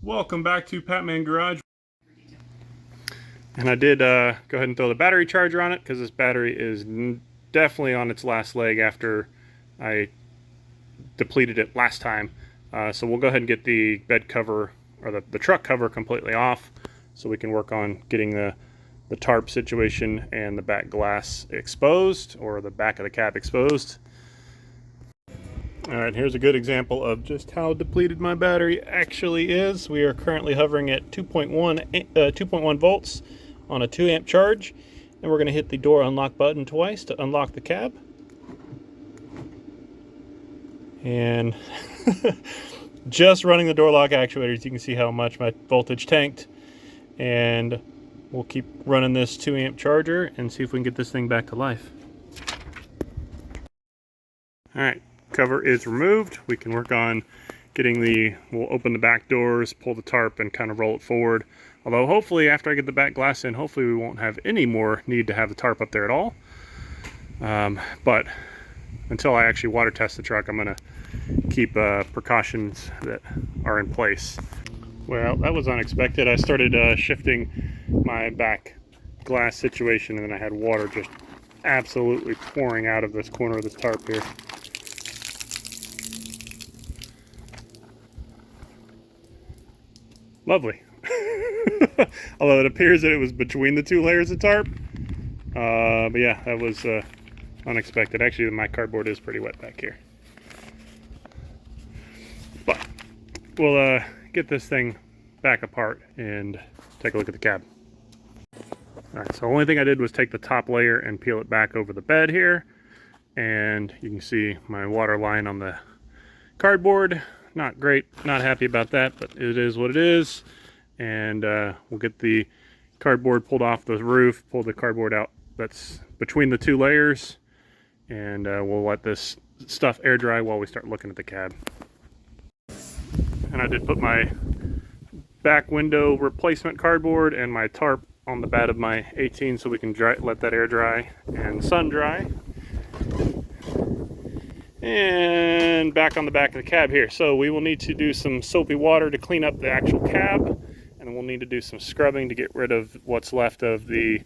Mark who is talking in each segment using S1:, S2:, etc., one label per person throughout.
S1: Welcome back to Patman Garage. And I did go ahead and throw the battery charger on it because this battery is definitely on its last leg after I depleted it last time. So we'll go ahead and get the bed cover or the truck cover completely off so we can work on getting the tarp situation and the back glass exposed, or the back of the cab exposed. Alright, here's a good example of just how depleted my battery actually is. We are currently hovering at 2.1 volts on a 2 amp charge, and we're going to hit the door unlock button twice to unlock the cab. And just running the door lock actuators, you can see how much my voltage tanked. And we'll keep running this 2 amp charger and see if we can get this thing back to life. Alright, cover is removed. We can work on getting we'll open the back doors, pull the tarp, and kind of roll it forward. Although hopefully after I get the back glass in, hopefully we won't have any more need to have the tarp up there at all. But until I actually water test the truck, I'm going to keep precautions that are in place. Well, that was unexpected. I started shifting my back glass situation, and then I had water just absolutely pouring out of this corner of this tarp here. Lovely. Although it appears that it was between the 2 layers of tarp. But yeah, that was unexpected. Actually, my cardboard is pretty wet back here. But we'll get this thing back apart and take a look at the cab. Alright, so the only thing I did was take the top layer and peel it back over the bed here. And you can see my water line on the cardboard. Not great, not happy about that, but it is what it is. And we'll get the cardboard pulled off the roof, pull the cardboard out that's between the 2 layers, and we'll let this stuff air dry while we start looking at the cab. And I did put my back window replacement cardboard and my tarp on the bed of my 18 so we can let that air dry and sun dry. And back on the back of the cab here. So we will need to do some soapy water to clean up the actual cab, and then we'll need to do some scrubbing to get rid of what's left of the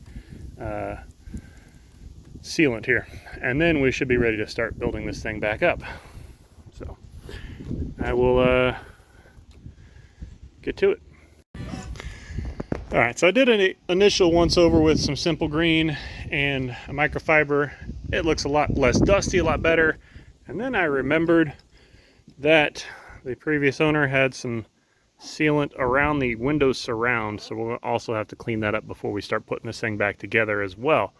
S1: sealant here. And then we should be ready to start building this thing back up. So I will get to it. Alright, so I did an initial once over with some simple green and a microfiber. It looks a lot less dusty, a lot better. And then I remembered that the previous owner had some sealant around the window surround, so we'll also have to clean that up before we start putting this thing back together as well.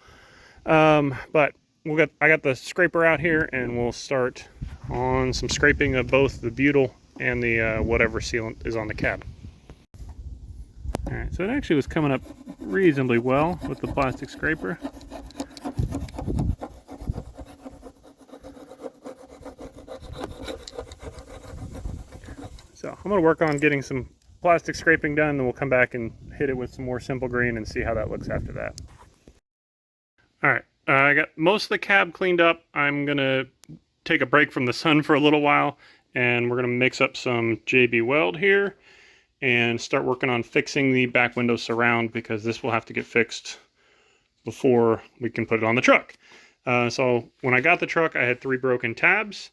S1: But I got the scraper out here, and we'll start on some scraping of both the butyl and the whatever sealant is on the cab. Alright, so it actually was coming up reasonably well with the plastic scraper. So I'm going to work on getting some plastic scraping done, then we'll come back and hit it with some more simple green and see how that looks after that. Alright, I got most of the cab cleaned up. I'm going to take a break from the sun for a little while, and we're going to mix up some JB Weld here and start working on fixing the back window surround, because this will have to get fixed before we can put it on the truck. So when I got the truck, I had 3 broken tabs.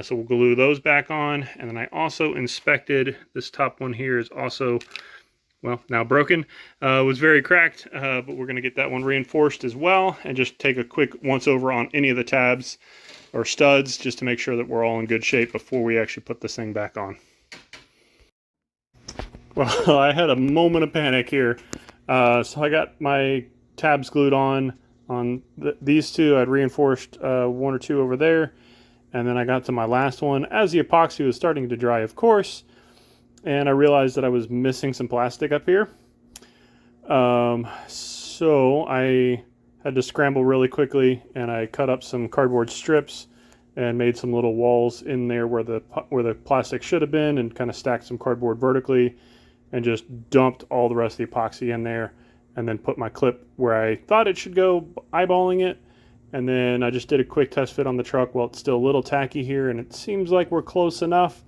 S1: So we'll glue those back on, and then I also inspected this top one here is also, well, now broken. Was very cracked, but we're going to get that one reinforced as well, and just take a quick once over on any of the tabs or studs just to make sure that we're all in good shape before we actually put this thing back on. Well, I had a moment of panic here. So I got my tabs glued on these 2. I'd reinforced 1 or 2 over there. And then I got to my last one as the epoxy was starting to dry, of course, and I realized that I was missing some plastic up here. So I had to scramble really quickly, and I cut up some cardboard strips and made some little walls in there where the plastic should have been, and kind of stacked some cardboard vertically and just dumped all the rest of the epoxy in there, and then put my clip where I thought it should go, eyeballing it. And then I just did a quick test fit on the truck. Well, it's still a little tacky here, and it seems like we're close enough.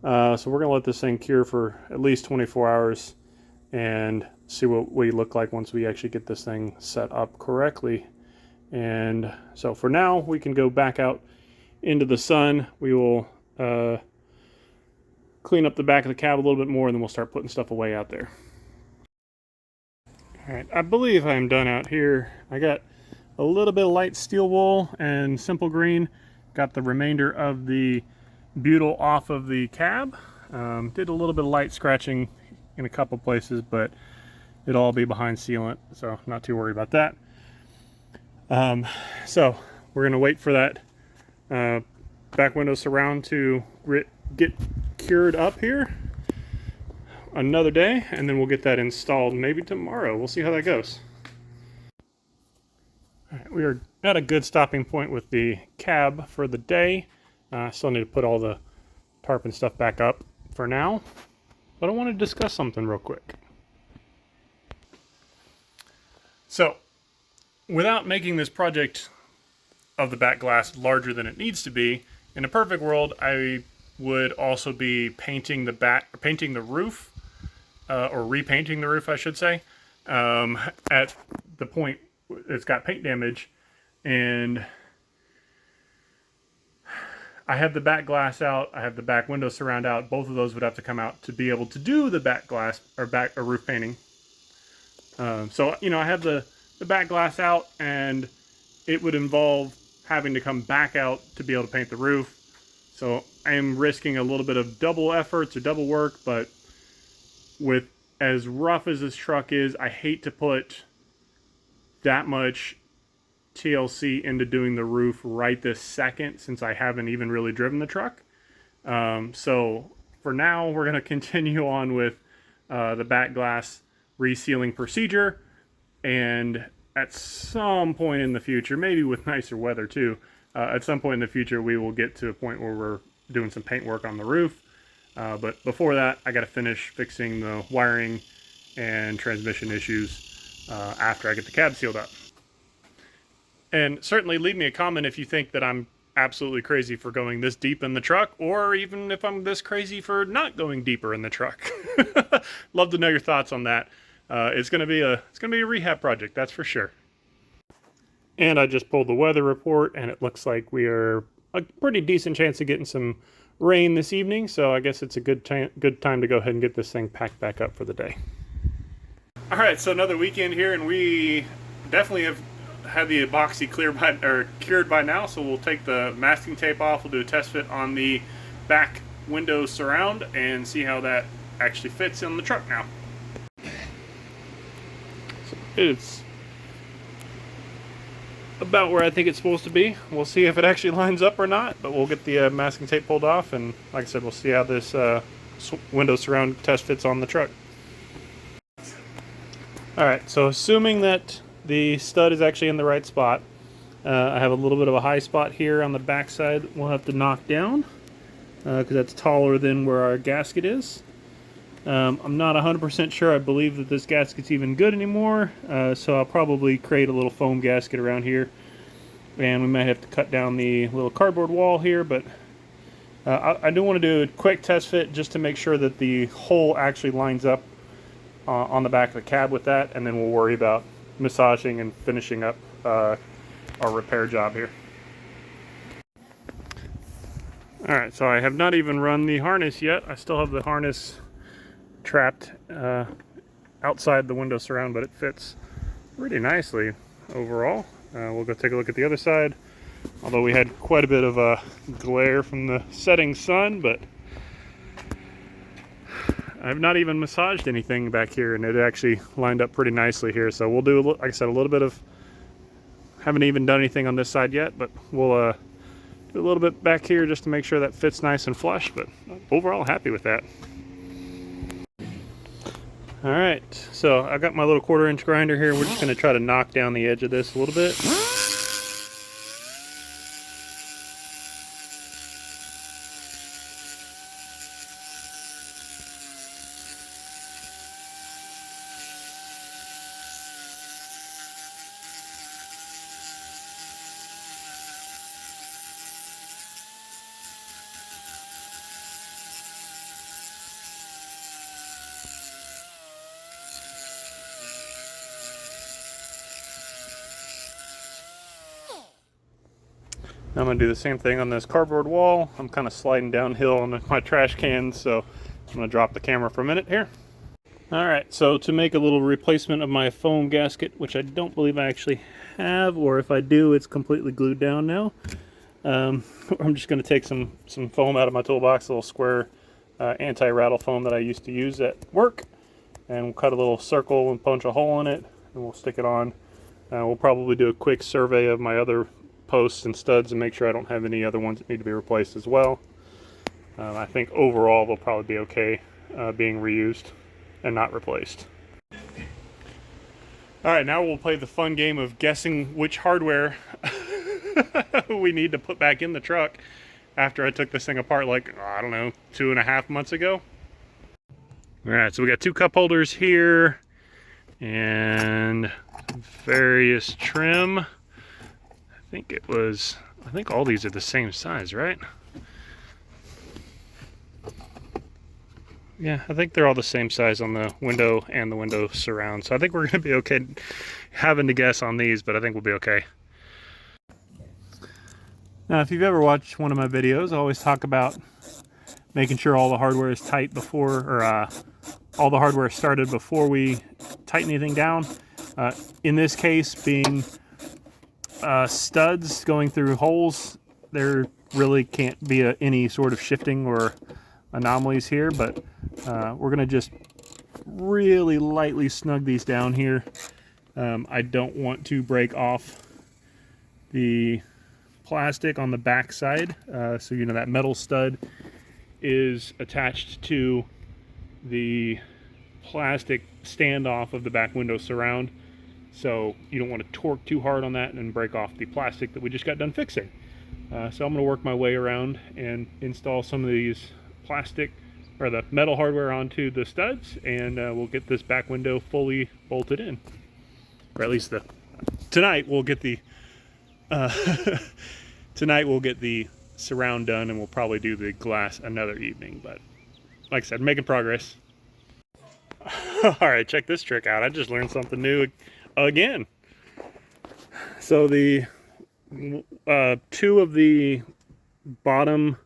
S1: So we're going to let this thing cure for at least 24 hours and see what we look like once we actually get this thing set up correctly. And so for now, we can go back out into the sun. We will clean up the back of the cab a little bit more, and then we'll start putting stuff away out there. All right, I believe I'm done out here. I got a little bit of light steel wool and simple green. Got the remainder of the butyl off of the cab. Did a little bit of light scratching in a couple places, but it'll all be behind sealant, so not too worried about that. So we're gonna wait for that back window surround to get cured up here another day, and then we'll get that installed maybe tomorrow. We'll see how that goes. All right, we are at a good stopping point with the cab for the day. Still need to put all the tarp and stuff back up for now, but I want to discuss something real quick. So, without making this project of the back glass larger than it needs to be, in a perfect world, I would also be painting the roof, or repainting the roof, I should say, at the point it's got paint damage, and I have the back glass out, I have the back window surround out. Both of those would have to come out to be able to do the back glass or roof painting. So you know, I have the back glass out, and it would involve having to come back out to be able to paint the roof. So I am risking a little bit of double efforts or double work, but with as rough as this truck is, I hate to put that much TLC into doing the roof right this second, since I haven't even really driven the truck. So for now, we're going to continue on with the back glass resealing procedure, and at some point in the future, maybe with nicer weather too, at some point in the future we will get to a point where we're doing some paint work on the roof. But before that, I got to finish fixing the wiring and transmission issues after I get the cab sealed up. And certainly leave me a comment if you think that I'm absolutely crazy for going this deep in the truck, or even if I'm this crazy for not going deeper in the truck. Love to know your thoughts on that. It's gonna be a rehab project, that's for sure. And I just pulled the weather report, and it looks like we are a pretty decent chance of getting some rain this evening. So I guess it's a good time to go ahead and get this thing packed back up for the day. All right, so another weekend here, and we definitely have had the epoxy cured by now. So we'll take the masking tape off. We'll do a test fit on the back window surround and see how that actually fits in the truck now. So it's about where I think it's supposed to be. We'll see if it actually lines up or not, but we'll get the masking tape pulled off, and like I said, we'll see how this window surround test fits on the truck. Alright, so assuming that the stud is actually in the right spot, I have a little bit of a high spot here on the back side we'll have to knock down, because that's taller than where our gasket is. I'm not 100% sure I believe that this gasket's even good anymore, so I'll probably create a little foam gasket around here, and we might have to cut down the little cardboard wall here, but I do want to do a quick test fit just to make sure that the hole actually lines up on the back of the cab with that, and then we'll worry about massaging and finishing up our repair job here. Alright, so I have not even run the harness yet. I still have the harness trapped outside the window surround, but it fits pretty nicely overall. We'll go take a look at the other side, although we had quite a bit of a glare from the setting sun, but I've not even massaged anything back here, and it actually lined up pretty nicely here. So we'll do, like I said, a little bit of, haven't even done anything on this side yet, but we'll do a little bit back here just to make sure that fits nice and flush, but overall happy with that. All right, so I got my little 1/4-inch grinder here. We're just gonna try to knock down the edge of this a little bit. Now I'm going to do the same thing on this cardboard wall. I'm kind of sliding downhill on my trash cans, so I'm going to drop the camera for a minute here. Alright, so to make a little replacement of my foam gasket, which I don't believe I actually have, or if I do, it's completely glued down now. I'm just going to take some foam out of my toolbox, a little square anti-rattle foam that I used to use at work, and we'll cut a little circle and punch a hole in it, and we'll stick it on. We'll probably do a quick survey of my other posts and studs and make sure I don't have any other ones that need to be replaced as well. I think overall they'll probably be okay being reused and not replaced. Alright, now we'll play the fun game of guessing which hardware we need to put back in the truck after I took this thing apart like, I don't know, 2.5 months ago. Alright, so we got 2 cup holders here and various trim. I think all these are the same size, right? Yeah, I think they're all the same size on the window and the window surround. So I think we're going to be okay having to guess on these, but I think we'll be okay. Now, if you've ever watched one of my videos, I always talk about making sure all the hardware is tight before, or all the hardware started before we tighten anything down. In this case, being studs going through holes, there really can't be any sort of shifting or anomalies here, but we're going to just really lightly snug these down here. I don't want to break off the plastic on the back side, so you know that metal stud is attached to the plastic standoff of the back window surround, so you don't want to torque too hard on that and break off the plastic that we just got done fixing. So I'm going to work my way around and install some of these plastic or the metal hardware onto the studs, and we'll get this back window fully bolted in, or at least tonight we'll get the tonight we'll get the surround done, and we'll probably do the glass another evening. But like I said, making progress. All right, check this trick out. I just learned something new again. So the 2 of the bottom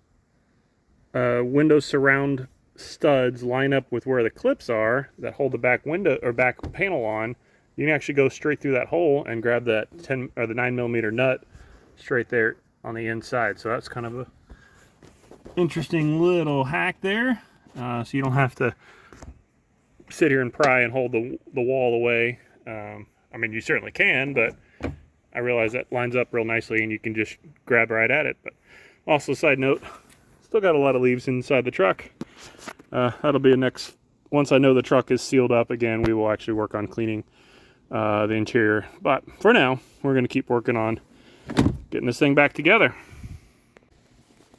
S1: window surround studs line up with where the clips are that hold the back window or back panel on. You can actually go straight through that hole and grab that 10 or the 9mm nut straight there on the inside. So that's kind of a interesting little hack there. So you don't have to sit here and pry and hold the wall away. I mean, you certainly can, but I realize that lines up real nicely and you can just grab right at it. But also, side note, still got a lot of leaves inside the truck. That'll be once I know the truck is sealed up again, we will actually work on cleaning the interior. But for now, we're going to keep working on getting this thing back together.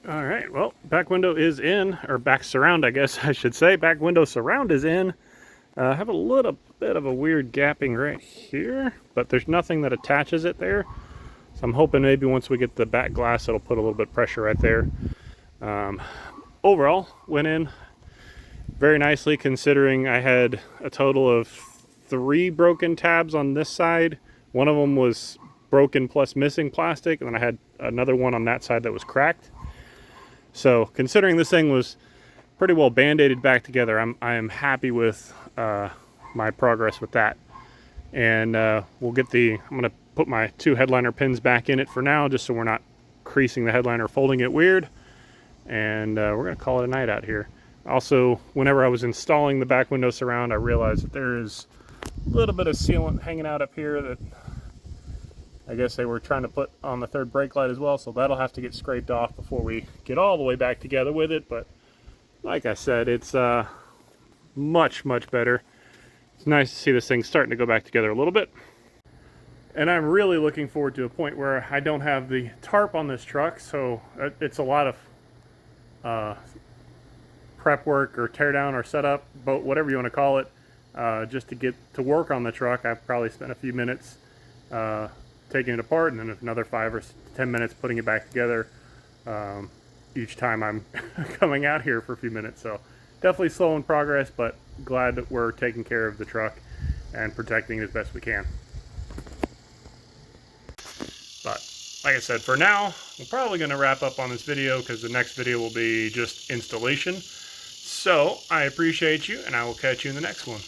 S1: All right, well, back window is in, or back surround, I guess I should say. Back window surround is in. I have a little bit of a weird gapping right here, but there's nothing that attaches it there. So I'm hoping maybe once we get the back glass, it'll put a little bit of pressure right there. Overall, went in very nicely, considering I had a total of 3 broken tabs on this side. One of them was broken plus missing plastic, and then I had another one on that side that was cracked. So considering this thing was pretty well band-aided back together, I am happy with my progress with that. And we'll get I'm going to put my 2 headliner pins back in it for now, just so we're not creasing the headliner, folding it weird. And we're going to call it a night out here. Also, whenever I was installing the back window surround, I realized that there is a little bit of sealant hanging out up here that I guess they were trying to put on the third brake light as well, so that'll have to get scraped off before we get all the way back together with it. But like I said, it's much better. It's nice to see this thing starting to go back together a little bit. And I'm really looking forward to a point where I don't have the tarp on this truck, so it's a lot of prep work or tear down or setup, but whatever you want to call it, just to get to work on the truck. I've probably spent a few minutes taking it apart, and then another 5 or 10 minutes putting it back together each time I'm coming out here for a few minutes. So definitely slow in progress, but glad that we're taking care of the truck and protecting it as best we can. But like I said, for now, we're probably going to wrap up on this video because the next video will be just installation. So I appreciate you, and I will catch you in the next one.